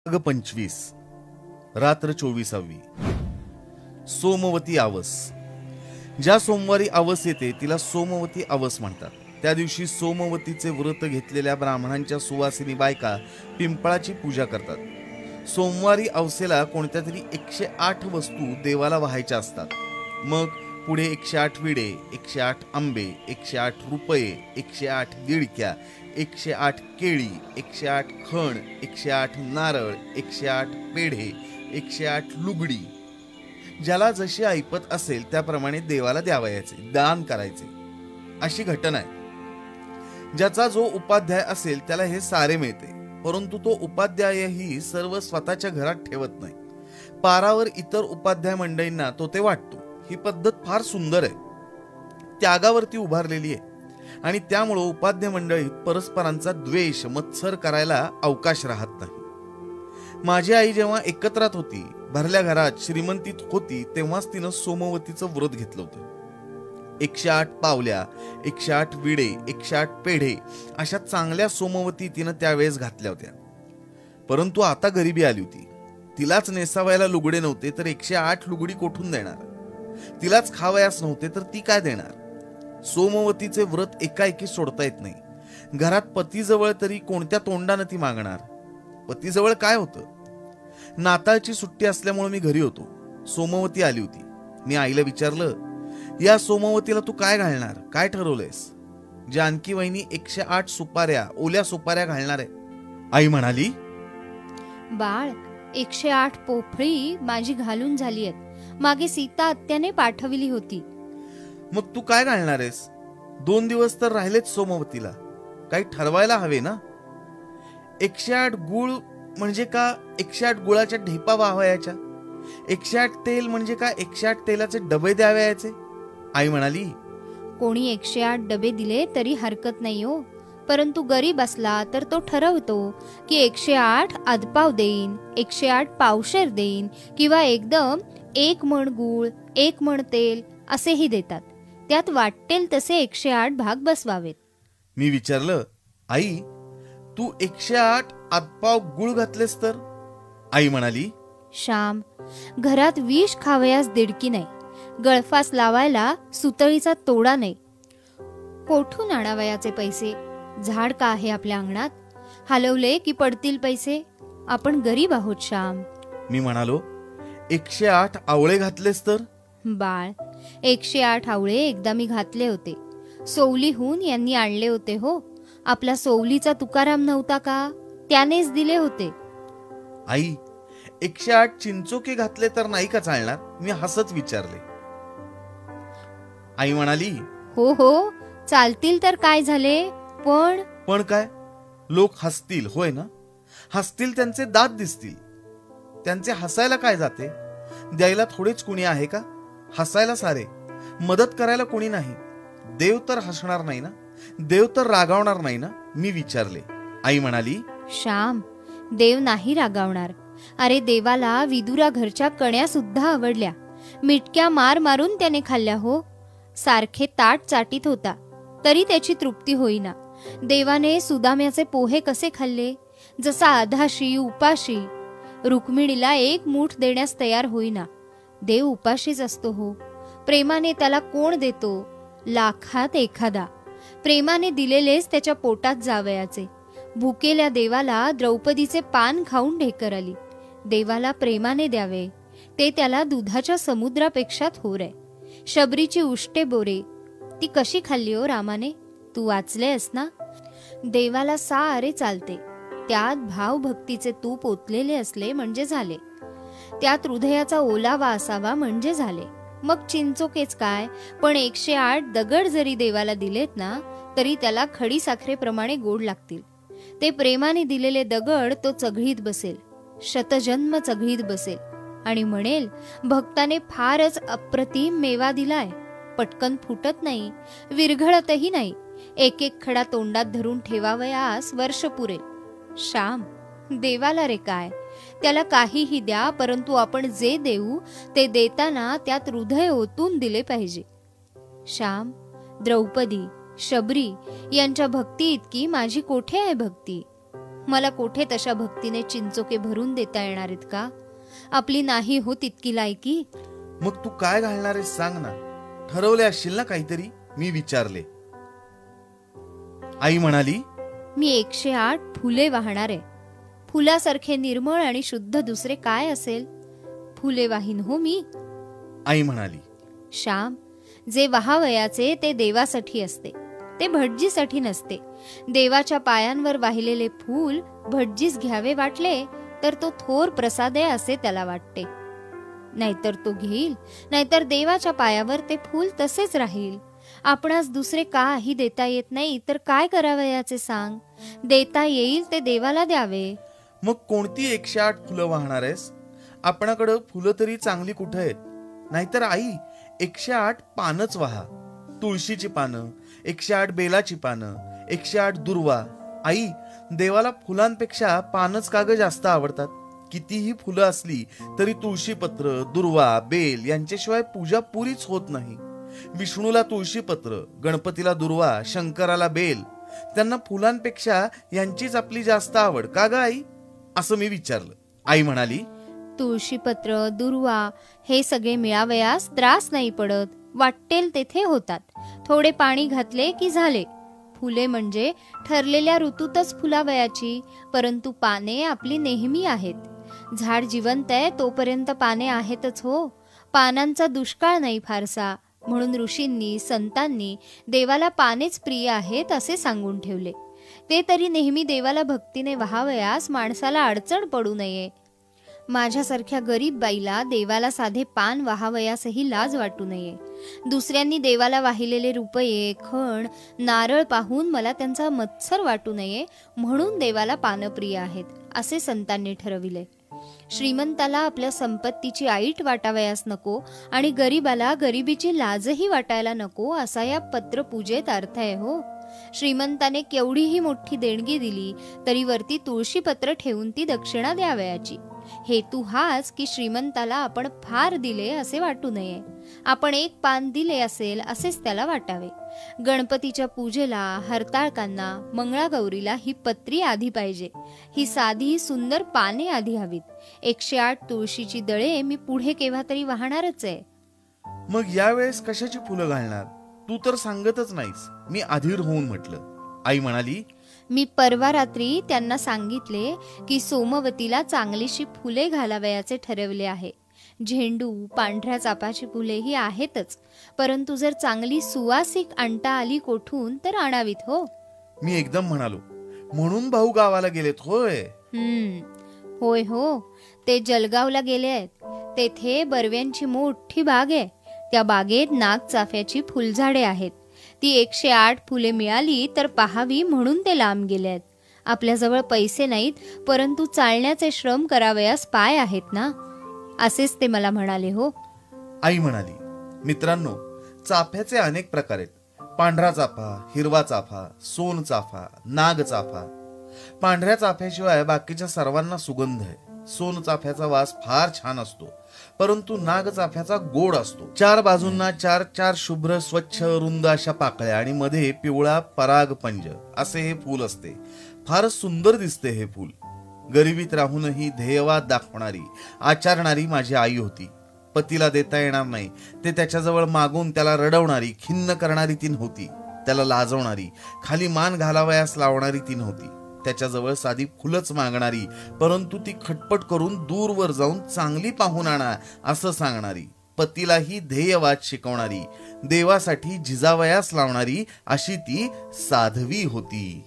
25 रात्र 24वी सोमवती आवस। ज्या सोमवारी आवस येते तिला सोमवती आवस म्हणतात। त्या दिवशी सोमवतीचे व्रत घेतलेल्या ब्राह्मणांच्या सुवासिनी बायका पिंपळाची पूजा करतात। सोमवारी अवसेला कोणत्या तरी 108 वस्तू देवाला वाहायच्या असतात। मग पुढे 108 विडे, 108 आंबे, 108 रुपये, 108 दिडक्या, 108 केळी, 108 खण, 108 नारळ, 108 पेढे, 108 लुगडी, ज्याला जशी ऐपत असेल त्याप्रमाणे देवाला द्यावयाचे, दान करायचे, अशी घटना आहे। ज्याचा जो उपाध्याय असेल त्याला हे सारे मिळते, परंतु तो उपाध्यायही सर्व स्वतःच्या घरात ठेवत नाही। पारावर इतर उपाध्याय मंडळींना तो ते वाटतो। ही पद्धत फार सुंदर आहे, त्यागावरती उभारलेली आहे आणि त्यामुळे उपाध्याय मंडळीत परस्परांचा द्वेष मत्सर करायला अवकाश राहत नाही। माझी आई जेव्हा एकत्रात होती, भरल्या घरात श्रीमंतीत होती, तेव्हाच तिनं सोमवतीचं व्रत घेतलं होतं। 108 पावल्या, 108 विडे, 108 पेढे अशा चांगल्या सोमवती तिनं त्यावेळेस घातल्या होत्या। परंतु आता गरिबी आली होती, तिलाच नेसावायला लुगडे नव्हते तर 108 लुगडी कोठून देणार? तिलाच खावयास नव्हते तर ती काय देणार? सोमवतीचे व्रत एकाएकी सोडता येत नाही। घरात पतीजवळ तरी कोणत्या तोंडाने ती मागणार? पतीजवळ काय होतं? नाताळची सुट्टी असल्यामुळे मी घरी होतो। सोमवती आली होती। मी आईला विचारलं, या सोमवतीला तू काय घालणार, काय ठरवलंयस? जानकी वहिनी 108 सुपाऱ्या, ओल्या सुपाऱ्या घालणार आहे। आई म्हणाली, बाळ, 108 पोफळी माझी घालून झाली आहेत, मागे सीता आत्याने पाठवली होती। मग तू काय घालणार आहेस? 2 दिवस तर राहिलेच सोमवतीला, काही ठरवायला हवे ना। 108 गुळ म्हणजे का 108 गुळाच्या ढेपा वाहवायच्या? 108 तेल म्हणजे का 108 तेलाचे डबे द्यावयाचे? आई म्हणाली, कोणी 108 डबे दिले तरी हरकत नाही हो, परंतु गरीब असला तर तो ठरवतो की 108 अदपाव देईन, 108 पावशेर देईन, किंवा एकदम 1 मण गूळ, 1 मण तेल असेही देतात। त्यात वाटेल तसे 108 भाग बसवावेत। मी विचारलं, आई तू 108 अदपाव गुळ घातलेस तर? आई म्हणाली, श्याम, घरात विष खावयास दिडकी नाही, गळफास लावायला सुतळीचा तोडा नाही, कोठून आणावयाचे पैसे? झाड का आहे आपल्या अंगणात? हलवले की पडतील पैसे? आपण गरीब आहोत श्याम। मी म्हणालो, 108 आवळे घातलेस तर? बाळ, 108 आवळे एकदा मी घातले होते, सौलीहून यांनी आणले होते हो। आपला सौलीचा तुकाराम नव्हता का, त्यानेच दिले होते। आई, 108 चिंचोके घातले तर नाही का चालणार? मी हसत विचारले। आई म्हणाली, हो हो, चालतील तर काय झाले, पण काय? लोक हसतील, होय ना? हसतील, त्यांचे दात दिसतील, त्यांचे हसायला काय जाते? द्यायला थोडेच कुणी आहे का? हसायला सारे, मदत करायला कोणी नाही। देव तर हसणार नाही ना? देव तर रागावणार नाही ना? मी विचारले। आई म्हणाली, श्याम, देव नाही रागावणार। अरे, देवाला विदुरा घरच्या कण्या सुद्धा आवडल्या, मिटक्या मार मारून त्याने खाल्ल्या हो। सारखे ताट चाटीत होता तरी त्याची तृप्ती होईना। देवाने सुदाम्याचे पोहे कसे खाल्ले, जसा आधाशी उपाशी। रुक्मिणीला 1 मूठ देण्यास तयार होईना। देव उपाशीच असतो हो। प्रेमाने त्याला कोण देतो? लाखात एखादा। प्रेमाने दिलेलेच त्याच्या पोटात जावयाचे। भुकेल्या देवाला द्रौपदीचे पान खाऊन ढेकर आली। देवाला प्रेमाने द्यावे, ते त्याला दुधाच्या समुद्रापेक्षा थोर आहे। शबरीची उष्टे बोरे ती कशी खाल्ली हो रामाने? तू वाचलेस ना? देवाला सारे चालते, त्यात भावभक्तीचे तूप ओतलेले असले म्हणजे झाले, त्यात हृदयाचा ओलावा असावा म्हणजे झाले। मग चिंचोकेच काय, पण 108 दगड जरी देवाला दिलेत ना, तरी त्याला खडी साखरेप्रमाणे गोड लागतील। ते प्रेमाने दिलेले दगड तो चघळीत बसेल, शतजन्म चघळीत बसेल आणि म्हणेल, भक्ताने फारच अप्रतिम मेवा दिलाय, पटकन फुटत नाही, विरघळतही नाही, 1-1 खडा तोंडात धरून ठेवावयास वर्ष पुरेल। श्याम, देवाला रे काय, त्याला काहीही द्या, परंतु आपण जे देऊ ते देताना त्यात हृदय ओतून दिले पाहिजे। श्याम, द्रौपदी, शबरी यांच्या भक्ती इतकी माझी कोठे आहे भक्ती? मला कोठे तशा भक्तीने चिंचोके भरून देता येणार आहेत का? आपली नाही हो तितकी लायकी. मग तू काय घालणार आहेस सांग ना. ठरवले असशील ना काहीतरी, मी विचारले. आई म्हणाली, मी 108 फुले वाहणार आहे. फुलासारखे निर्मळ आणि शुद्ध दुसरे काय असेल? फुले वाहीन हो मी. आई म्हणाली, श्याम, जे वाहावयाचे ते देवासाठी असते, ते भटजीसाठी नसते. देवाच्या पायांवर वाहिलेले फूल भटजीस घ्यावे वाटले तर तो थोर प्रसाद आहे असे त्याला वाटते. नाहीतर तो घेईल, नाहीतर देवाच्या पायावर ते फूल तसेच राहील. आपणास दुसरे काही देता येत नाही तर काय करावयाचे सांग? देता येईल ते देवाला द्यावे. मग कोणती 108 फुलं वाहणार आहेस? आपणाकडं फुलं तरी चांगली कुठे आहेत? नाहीतर आई 108 पानच वाहा. तुळशीची पानं, 108 बेलाची पानं, 108 दुर्वा. आई, देवाला फुलांपेक्षा पानच का ग जास्त आवडतात? कितीही फुलं असली तरी तुळशीपत्र, दुर्वा, बेल यांच्याशिवाय पूजा पुरीच होत नाही. विष्णूला तुळशीपत्र, गणपतीला दुर्वा, शंकराला बेल. त्यांना फुलांपेक्षा यांचीच आपली जास्त आवड का ग आई? असं मी विचारलं. आई म्हणाली, तुळशीपत्र, दुर्वा हे सगळे मिळावयास त्रास नाही पडत. वाटेल तेथे होतात. थोडे पाणी घातले की झाले. फुले म्हणजे ठरलेल्या ऋतूतच फुलावयाची, परंतु पाने आपली नेहमी आहेत. झाड जिवंत आहे तोपर्यंत पाने आहेतच हो. पानांचा दुष्काळ नाही फारसा. म्हणून ऋषींनी, संतांनी देवाला पानेच प्रिय आहेत असे सांगून ठेवले. ते तरी नेहमी देवाला भक्तीने वाहावयास माणसाला अडचण पडू नये. माझ्यासारख्या गरीब बाईला देवाला साधे पान वाहावयासही लाज वाटू नये. दुसऱ्यांनी देवाला वाहिलेले रुपये, खण, नारळ पाहून मला त्यांचा मत्सर वाटू नये म्हणून देवाला पानप्रिय आहेत असे संतांनी ठरविले. श्रीमंताला आपल्या संपत्तीची ऐट वाटावयास नको आणि गरीबाला गरिबीची लाजही वाटायला नको असा या पत्रपूजेत अर्थ आहे हो. श्रीमंताने केवढीही मोठी देणगी दिली तरी वरती तुळशीपत्र ठेवून ती दक्षिणा द्यावयाची. हेतू हाच की श्रीमंताला आपण फार दिले असे वाटू नये. आपण एक पान दिले असेल असेच त्याला वाटावे. गणपतीच्या पूजेला, हरताळकांना, मंगळागौरीला ही पत्री आधी पाहिजे. ही साधी सुंदर पाने आधी हवीत. 108 तुळशीची दळे मी पुढे केव्हा तरी वाहणारच आहे. मग यावेळेस कशाची फुलं घालणार? तू तर सांगतच नाहीस. मी अधीर होऊन म्हटलं. आई म्हणाली, मी परवा रात्री त्यांना सांगितले की सोमवतीला चांगलीशी फुले घालावयाचे ठरवले आहे. झेंडू, पांढऱ्या चापाची फुले ही आहेतच, परंतु जर चांगली सुवासिक आणता आली कोठून तर आणावीत हो. मी एकदम म्हणालो, म्हणून भाऊ गावाला गेलेत होय? होय हो, ते जलगावला गेले आहेत. तेथे बरव्यांची मोठी बाग आहे. त्या बागेत नागचाफ्याची फुलझाडे आहेत. ती 108 फुले मिळाली तर पाहावी म्हणून ते लांब गेले आहेत. आपल्याजवळ पैसे नाहीत, परंतु चालण्याचे श्रम करावयास पाय आहेत ना, असेच ते मला म्हणाले हो. आई म्हणाली, मित्रांनो, चाफ्याचे अनेक प्रकार आहेत. पांढरा चाफा, हिरवा चाफा, सोन चाफा, नाग चाफा. पांढऱ्या चाफ्याशिवाय बाकीच्या सर्वांना सुगंध आहे. सोन चाफ्याचा वास फार छान असतो, परंतु नाग चाफ्याचा गोड असतो. 4 बाजूंना 4 शुभ्र स्वच्छ रुंद अशा पाकळ्या आणि मध्ये पिवळा परागपंज असे हे फूल असते. फारच सुंदर दिसते हे फूल. गरिबीत राहूनही ध्येयवाद दाखवणारी, आचरणारी माझी आई होती. पतीला देता येणार नाही ते त्याच्याजवळ मागून त्याला रडवणारी, खिन्न करणारी ती नव्हती. त्याला लाजवणारी, खाली मान घालावयास लावणारी ती नव्हती. त्याच्याजवळ साधी फुलच मागणारी, परंतु ती खटपट करून दूरवर जाऊन चांगली पाहून आणा असं सांगणारी. पतीलाही ध्येयवाद शिकवणारी, देवासाठी झिजावयास लावणारी अशी ती साध्वी होती.